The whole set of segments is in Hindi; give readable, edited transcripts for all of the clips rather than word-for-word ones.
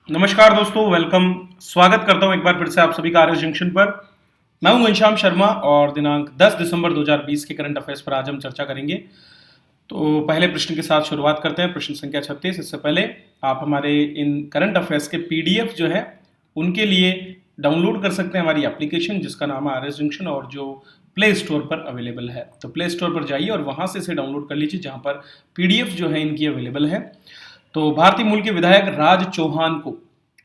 नमस्कार दोस्तों, वेलकम। स्वागत करता हूं एक बार फिर से आप सभी का आरएस जंक्शन पर। मैं हूं घनश्याम शर्मा और दिनांक 10 दिसंबर 2020 के करंट अफेयर्स पर आज हम चर्चा करेंगे। तो पहले प्रश्न के साथ शुरुआत करते हैं। प्रश्न संख्या 36। इससे पहले आप हमारे इन करंट अफेयर्स के पीडीएफ जो है उनके लिए डाउनलोड कर सकते हैं हमारी एप्लीकेशन जिसका नाम है आरएस जंक्शन और जो प्ले स्टोर पर अवेलेबल है। तो प्ले स्टोर पर जाइए और वहां से इसे डाउनलोड कर लीजिए जहां पर पीडीएफ जो है इनकी अवेलेबल है। तो भारतीय मूल के विधायक राज चौहान को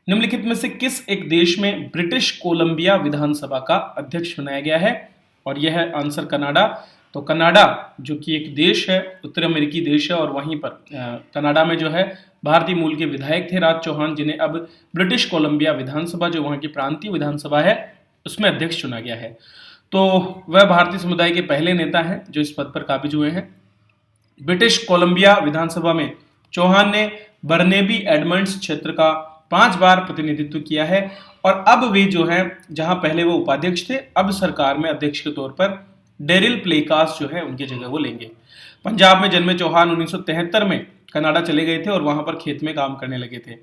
निम्नलिखित में से किस एक देश में ब्रिटिश कोलंबिया विधानसभा का अध्यक्ष बनाया गया है? और यह है आंसर कनाडा। तो कनाडा जो कि एक देश है, उत्तर अमेरिकी देश है, और वहीं पर कनाडा में जो है भारतीय मूल के विधायक थे राज चौहान, जिन्हें अब ब्रिटिश कोलंबिया विधानसभा जो वहां की प्रांतीय विधानसभा है उसमें अध्यक्ष चुना गया है। तो वह भारतीय समुदाय के पहले नेता हैं जो इस पद पर काबिज हुए हैं। ब्रिटिश कोलंबिया विधानसभा में चौहान ने बर्नेबी एडमंड्स क्षेत्र का 5 बार प्रतिनिधित्व किया है और अब वे जो है, जहां पहले वो उपाध्यक्ष थे, अब सरकार में अध्यक्ष के तौर पर डेरिल प्लेकास जो है उनकी जगह वो लेंगे। पंजाब में जन्मे चौहान 1973 में कनाडा चले गए थे और वहां पर खेत में काम करने लगे थे।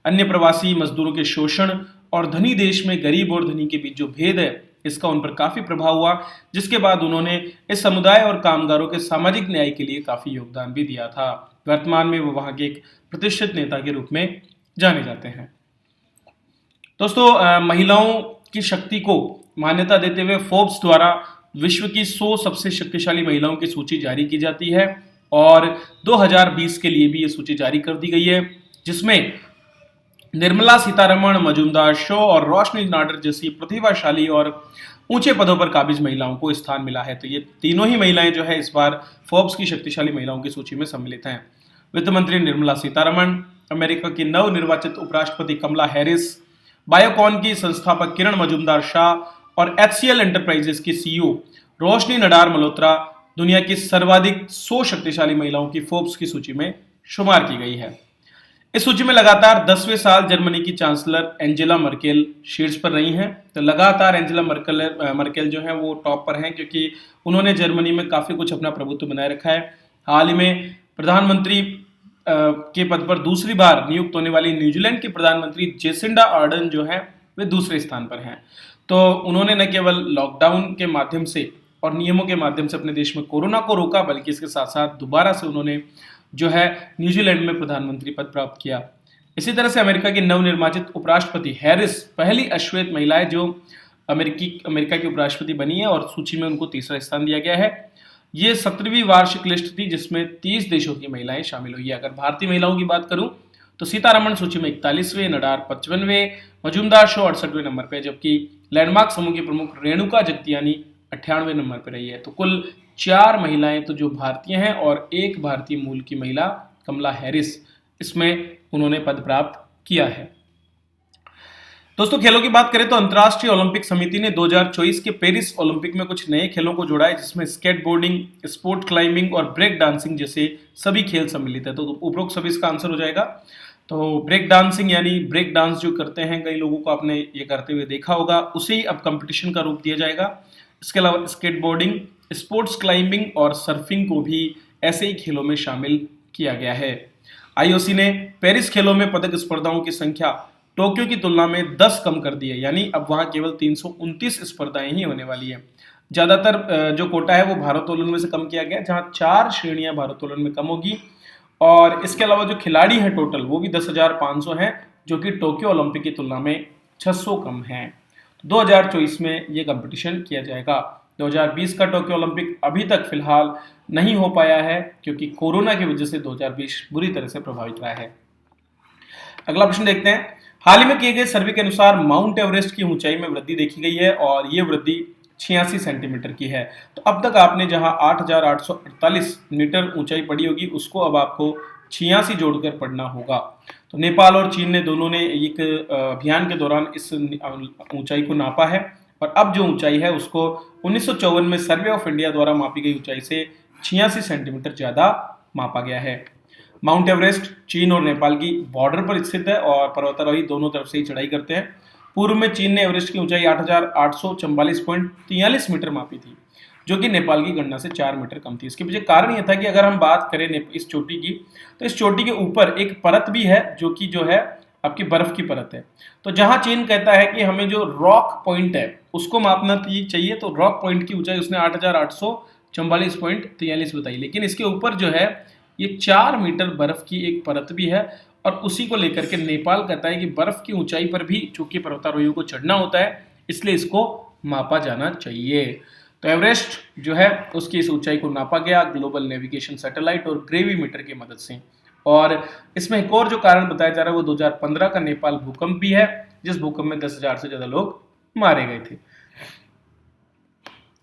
अन्य प्रवासी मजदूरों के शोषण और धनी देश में गरीब और धनी के बीच जो भेद है इसका उन पर काफी प्रभाव हुआ, जिसके बाद उन्होंने इस समुदाय और कामगारों के सामाजिक न्याय के लिए काफी योगदान भी दिया था। वर्तमान में वो वहां के एक प्रतिष्ठित नेता के रूप में जाने जाते हैं। दोस्तों, महिलाओं की शक्ति को मान्यता देते हुए फोर्ब्स द्वारा विश्व की 100 सबसे शक्तिशाली महिलाओं की सूची जारी की जाती है और 2020 के लिए भी ये सूची जारी कर दी गई है, जिसमें निर्मला सीतारमण, मजूमदार शो और रोशनी नाडर जैसी प्रतिभाशाली और ऊंचे पदों पर काबिज महिलाओं को स्थान मिला है। तो ये तीनों ही महिलाएं जो है इस बार फोर्ब्स की शक्तिशाली महिलाओं की सूची में सम्मिलित हैं। वित्त मंत्री निर्मला सीतारमण, अमेरिका की नवनिर्वाचित उपराष्ट्रपति कमला हैरिस, बायोकॉन की संस्थापक किरण मजूमदार शाह और एचसीएल एंटरप्राइजेस की सीईओ रोशनी नडार मल्होत्रा दुनिया की सर्वाधिक 100 शक्तिशाली महिलाओं की फोर्ब्स की सूची में शुमार की गई है। इस सूची में लगातार 10वें साल जर्मनी की चांसलर एंजेला मर्केल शीर्ष पर रही हैं। तो लगातार एंजेला मर्केल जो है वो टॉप पर हैं, क्योंकि उन्होंने जर्मनी में काफी कुछ अपना प्रभुत्व बनाए रखा है। हाल ही में प्रधानमंत्री के पद पर दूसरी बार नियुक्त होने वाली न्यूजीलैंड की प्रधानमंत्री जेसिंडा आर्डर्न जो है वे दूसरे स्थान पर हैं। तो उन्होंने न केवल लॉकडाउन के माध्यम से और नियमों के माध्यम से अपने देश में कोरोना को रोका, बल्कि इसके साथ साथ दोबारा से उन्होंने जो है न्यूजीलैंड में प्रधानमंत्री पद प्राप्त किया। इसी तरह से अमेरिका की नवनिर्वाचित उपराष्ट्रपति हैरिस पहली अश्वेत महिला है जो अमेरिका की उपराष्ट्रपति बनी है और सूची में उनको तीसरा स्थान दिया गया है। ये 17वीं वार्षिक लिस्ट थी जिसमें 30 देशों की महिलाएं शामिल हुई है। अगर भारतीय महिलाओं की बात करूं तो सीतारमण सूची में 41वें, नडार 55वें, मजूमदार शो 68वें नंबर पे, जबकि लैंडमार्क समूह की प्रमुख रेणुका जगतियानी 98वें नंबर पर रही है। तो कुल 4 महिलाएं तो जो भारतीय हैं और एक भारतीय मूल की महिला कमला हैरिस, इसमें उन्होंने पद प्राप्त किया है। दोस्तों, खेलों की बात करें तो अंतर्राष्ट्रीय ओलंपिक समिति ने 2024 के पेरिस ओलंपिक में कुछ नए खेलों को जोड़ा है, जिसमें स्केटबोर्डिंग, स्पोर्ट क्लाइंबिंग और ब्रेक डांसिंग जैसे सभी खेल सम्मिलित है। तो उपरोक्त सभी इसका आंसर हो जाएगा। तो ब्रेक डांसिंग यानी ब्रेक डांस जो करते हैं, कई लोगों को आपने ये करते हुए देखा होगा, उसे अब कंपटीशन का रूप दिया जाएगा। इसके अलावा स्केटबोर्डिंग, स्पोर्ट्स क्लाइंबिंग और सर्फिंग को भी ऐसे ही खेलों में शामिल किया गया है। आईओसी ने पेरिस खेलों में पदक स्पर्धाओं की संख्या टोक्यो की तुलना में 10 कम कर दी है, यानी अब वहां केवल 329 स्पर्धाएं ही होने वाली है। ज्यादातर जो कोटा है वो भारोत्तोलन में से कम किया गया, जहां 4 श्रेणियां भारोत्तोलन में कम होगी। और इसके अलावा जो खिलाड़ी हैं टोटल वो भी 10,500 हैं, जो कि टोक्यो ओलंपिक की तुलना में 600 कम है। 2024 में ये कंपटीशन किया जाएगा। 2020 का टोक्यो ओलंपिक अभी तक फिलहाल नहीं हो पाया है, क्योंकि कोरोना की वजह से 2020 बुरी तरह से प्रभावित रहा है। अगला प्रश्न देखते हैं। हाल ही में किए गए सर्वे के अनुसार माउंट एवरेस्ट की ऊंचाई में वृद्धि देखी गई है और ये वृद्धि 86 सेंटीमीटर की है। तो अब तक आपने जहां 8,848 मीटर ऊंचाई पड़ी होगी, उसको अब आपको 86 जोड़कर पढ़ना होगा। तो नेपाल और चीन ने दोनों ने एक अभियान के दौरान इस ऊंचाई को नापा है और अब जो ऊंचाई है उसको 1954 में सर्वे ऑफ इंडिया द्वारा मापी गई ऊंचाई से 86 सेंटीमीटर ज्यादा मापा गया है। माउंट एवरेस्ट चीन और नेपाल की बॉर्डर पर स्थित है और पर्वतारोही दोनों तरफ से ही चढ़ाई करते हैं। पूर्व में चीन ने एवरेस्ट की ऊंचाई 8,844.43 मीटर मापी थी, जो कि नेपाल की गणना से 4 मीटर कम थी। इसके पीछे कारण यह था कि अगर हम बात करें इस चोटी की, तो इस चोटी के ऊपर एक परत भी है जो कि जो है आपकी बर्फ की परत है। तो जहां चीन कहता है कि हमें जो रॉक पॉइंट है उसको मापना चाहिए, तो रॉक पॉइंट की ऊंचाई उसने 8,844.43 बताई, लेकिन इसके ऊपर जो है ये 4 मीटर बर्फ की एक परत भी है, और उसी को लेकर के नेपाल कहता है कि बर्फ की ऊंचाई पर भी चूंकि पर्वतारोहियों को चढ़ना होता है, इसलिए इसको मापा जाना चाहिए। तो एवरेस्ट जो है उसकी इस ऊंचाई को नापा गया ग्लोबल नेविगेशन सैटेलाइट और ग्रेवीमीटर की मदद से। और इसमें एक और जो कारण बताया जा रहा है वो 2015 का नेपाल भूकंप भी है, जिस भूकंप में 10,000 से ज्यादा लोग मारे गए थे।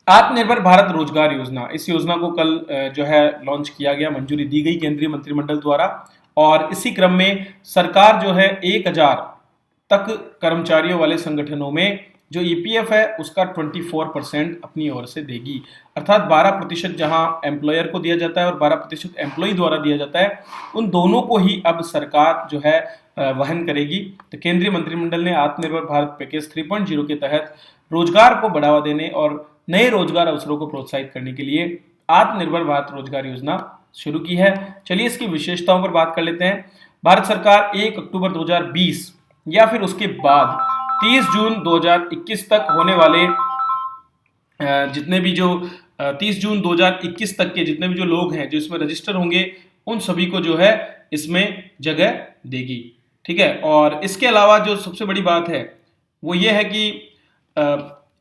आत्मनिर्भर भारत रोजगार योजना, इस योजना को कल जो है लॉन्च किया गया, मंजूरी दी गई केंद्रीय मंत्रिमंडल द्वारा, और इसी क्रम में सरकार जो है 1,000 तक कर्मचारियों वाले संगठनों में जो ईपीएफ है उसका 24% अपनी ओर से देगी, अर्थात 12% जहां एम्प्लॉयर को दिया जाता है और 12% एम्प्लॉय द्वारा दिया जाता है, उन दोनों को ही अब सरकार जो है वहन करेगी। तो केंद्रीय मंत्रिमंडल ने आत्मनिर्भर भारत पैकेज 3.0 के तहत रोजगार को बढ़ावा देने और नए रोजगार अवसरों को प्रोत्साहित करने के लिए आत्मनिर्भर भारत रोजगार योजना शुरू की है। चलिए इसकी विशेषताओं पर बात कर लेते हैं। भारत सरकार 1 अक्टूबर 2020 या फिर उसके बाद 30 जून 2021 तक होने वाले जितने भी जो 30 जून 2021 तक के जितने भी जो लोग हैं जो इसमें रजिस्टर होंगे, उन सभी को जो है इसमें जगह देगी। ठीक है, और इसके अलावा जो सबसे बड़ी बात है वो ये है कि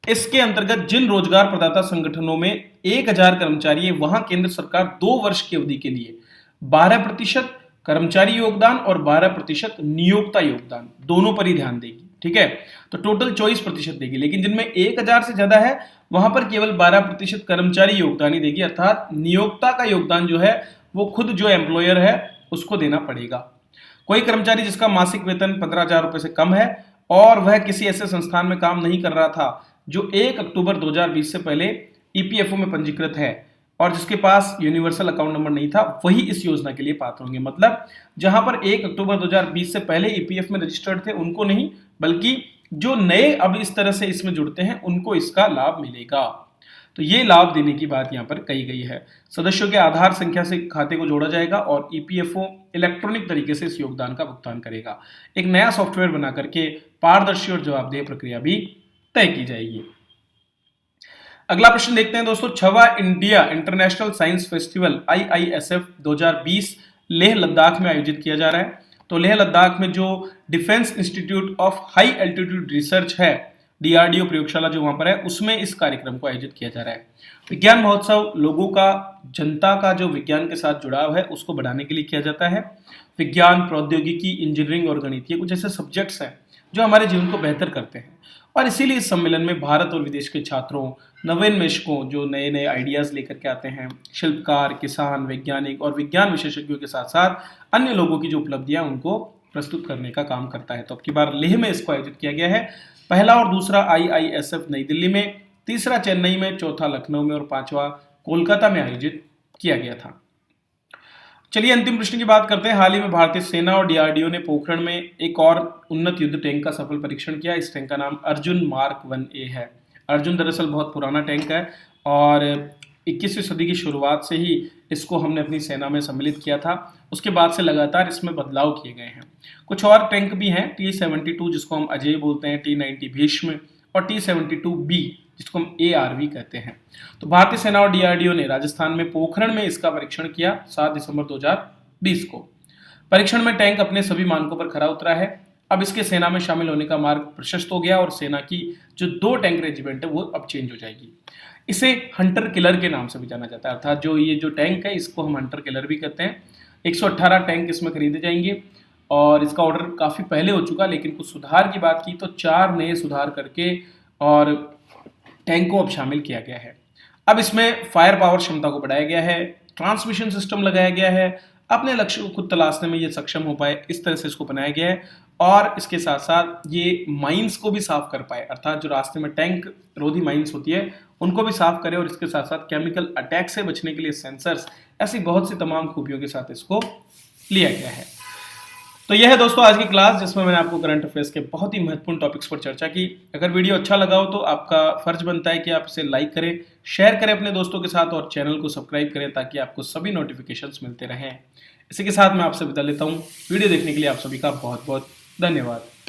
इसके अंतर्गत जिन रोजगार प्रदाता संगठनों में 1,000 कर्मचारी है, वहां केंद्र सरकार 2 वर्ष की अवधि के लिए 12% कर्मचारी योगदान और 12% नियोक्ता योगदान दोनों पर ही ध्यान देगी। ठीक है, तो टोटल 24% देगी, लेकिन जिनमें 1,000 से ज्यादा है वहां पर केवल 12% कर्मचारी योगदान ही देगी, अर्थात नियोक्ता का योगदान जो है वो खुद जो एम्प्लॉयर है उसको देना पड़ेगा। कोई कर्मचारी जिसका मासिक वेतन 15,000 रुपए से कम है और वह किसी ऐसे संस्थान में काम नहीं कर रहा था जो 1 अक्टूबर 2020 से पहले ईपीएफओ में पंजीकृत है और जिसके पास यूनिवर्सल अकाउंट नंबर नहीं था, वही इस योजना के लिए पात्र होंगे। मतलब जहां पर 1 अक्टूबर 2020 से पहले ईपीएफ में रजिस्टर्ड थे उनको नहीं, बल्कि जो नए अब इस तरह से इसमें जुड़ते हैं उनको इसका लाभ मिलेगा। तो ये लाभ देने की बात यहां पर कही गई है। सदस्यों के आधार संख्या से खाते को जोड़ा जाएगा और ईपीएफओ इलेक्ट्रॉनिक तरीके से इस योगदान का भुगतान करेगा। एक नया सॉफ्टवेयर बना करके पारदर्शी और जवाबदेह प्रक्रिया भी तय की जाएगी। अगला प्रश्न देखते हैं दोस्तों। 6वां India International Science Festival IISF 2020 Leh Ladakh में आयोजित किया जा रहा है। तो लेह लद्दाख में जो defence institute of high altitude research है, DRDO प्रयोगशाला जो वहां पर है, उसमें इस कार्यक्रम को आयोजित किया जा रहा है। विज्ञान महोत्सव लोगों का, जनता का जो विज्ञान के साथ जुड़ाव है उसको बढ़ाने के लिए किया जाता है। विज्ञान, प्रौद्योगिकी, इंजीनियरिंग और गणित, ये कुछ ऐसे सब्जेक्ट्स हैं जो हमारे जीवन को बेहतर करते हैं, और इसीलिए इस सम्मेलन में भारत और विदेश के छात्रों, नवोन्मेषकों जो नए नए आइडियाज लेकर के आते हैं, शिल्पकार, किसान, वैज्ञानिक और विज्ञान विशेषज्ञों के साथ साथ अन्य लोगों की जो उपलब्धियां उनको प्रस्तुत करने का काम करता है। तो अब की बार लेह में इसको आयोजित किया गया है। पहला और दूसरा IISF नई दिल्ली में, तीसरा चेन्नई में, चौथा लखनऊ में और पांचवा कोलकाता में आयोजित किया गया था। चलिए अंतिम प्रश्न की बात करते हैं। हाल ही में भारतीय सेना और DRDO ने पोखरण में एक और उन्नत युद्ध टैंक का सफल परीक्षण किया। इस टैंक का नाम अर्जुन मार्क 1A है। अर्जुन दरअसल बहुत पुराना टैंक है और 21वीं सदी की शुरुआत से ही इसको हमने अपनी सेना में सम्मिलित किया था। उसके बाद से लगातार इसमें बदलाव किए गए हैं। कुछ और टैंक भी हैं, T-72 जिसको हम अजय बोलते हैं, T-90 भीष्म और T-72B जिसको हम ARV कहते हैं। तो भारतीय सेना और DRDO ने राजस्थान में पोखरण में इसका परीक्षण किया 7 दिसंबर 2020 को। परीक्षण में टैंक अपने सभी मानकों पर खरा उतरा है। अब इसके सेना में शामिल होने का मार्ग प्रशस्त हो गया और सेना की जो 2 टैंक रेजिमेंट है वो अब चेंज हो जाएगी। इसे हंटर किलर के नाम से भी जाना जाता है, अर्थात जो ये जो टैंक है इसको हम हंटर किलर भी कहते हैं। 118 टैंक इसमें खरीदे जाएंगे और इसका ऑर्डर काफी पहले हो चुका, लेकिन कुछ सुधार की बात की तो 4 नए सुधार करके और टैंक को अब शामिल किया गया है। अब इसमें फायर पावर क्षमता को बढ़ाया गया है, ट्रांसमिशन सिस्टम लगाया गया है, अपने लक्ष्य को खुद तलाशने में ये सक्षम हो पाए, इस तरह से इसको बनाया गया है। और इसके साथ साथ ये माइंस को भी साफ कर पाए, अर्थात जो रास्ते में टैंक रोधी माइंस होती है उनको भी साफ करे, और इसके साथ साथ केमिकल अटैक से बचने के लिए सेंसर्स, ऐसी बहुत सी तमाम खूबियों के साथ इसको लिया गया है। तो यह है दोस्तों आज की क्लास, जिसमें मैंने आपको करंट अफेयर्स के बहुत ही महत्वपूर्ण टॉपिक्स पर चर्चा की। अगर वीडियो अच्छा लगा हो तो आपका फर्ज बनता है कि आप इसे लाइक करें, शेयर करें अपने दोस्तों के साथ और चैनल को सब्सक्राइब करें ताकि आपको सभी नोटिफिकेशंस मिलते रहें। इसी के साथ मैं आपसे विदा लेता हूँ। वीडियो देखने के लिए आप सभी का बहुत बहुत धन्यवाद।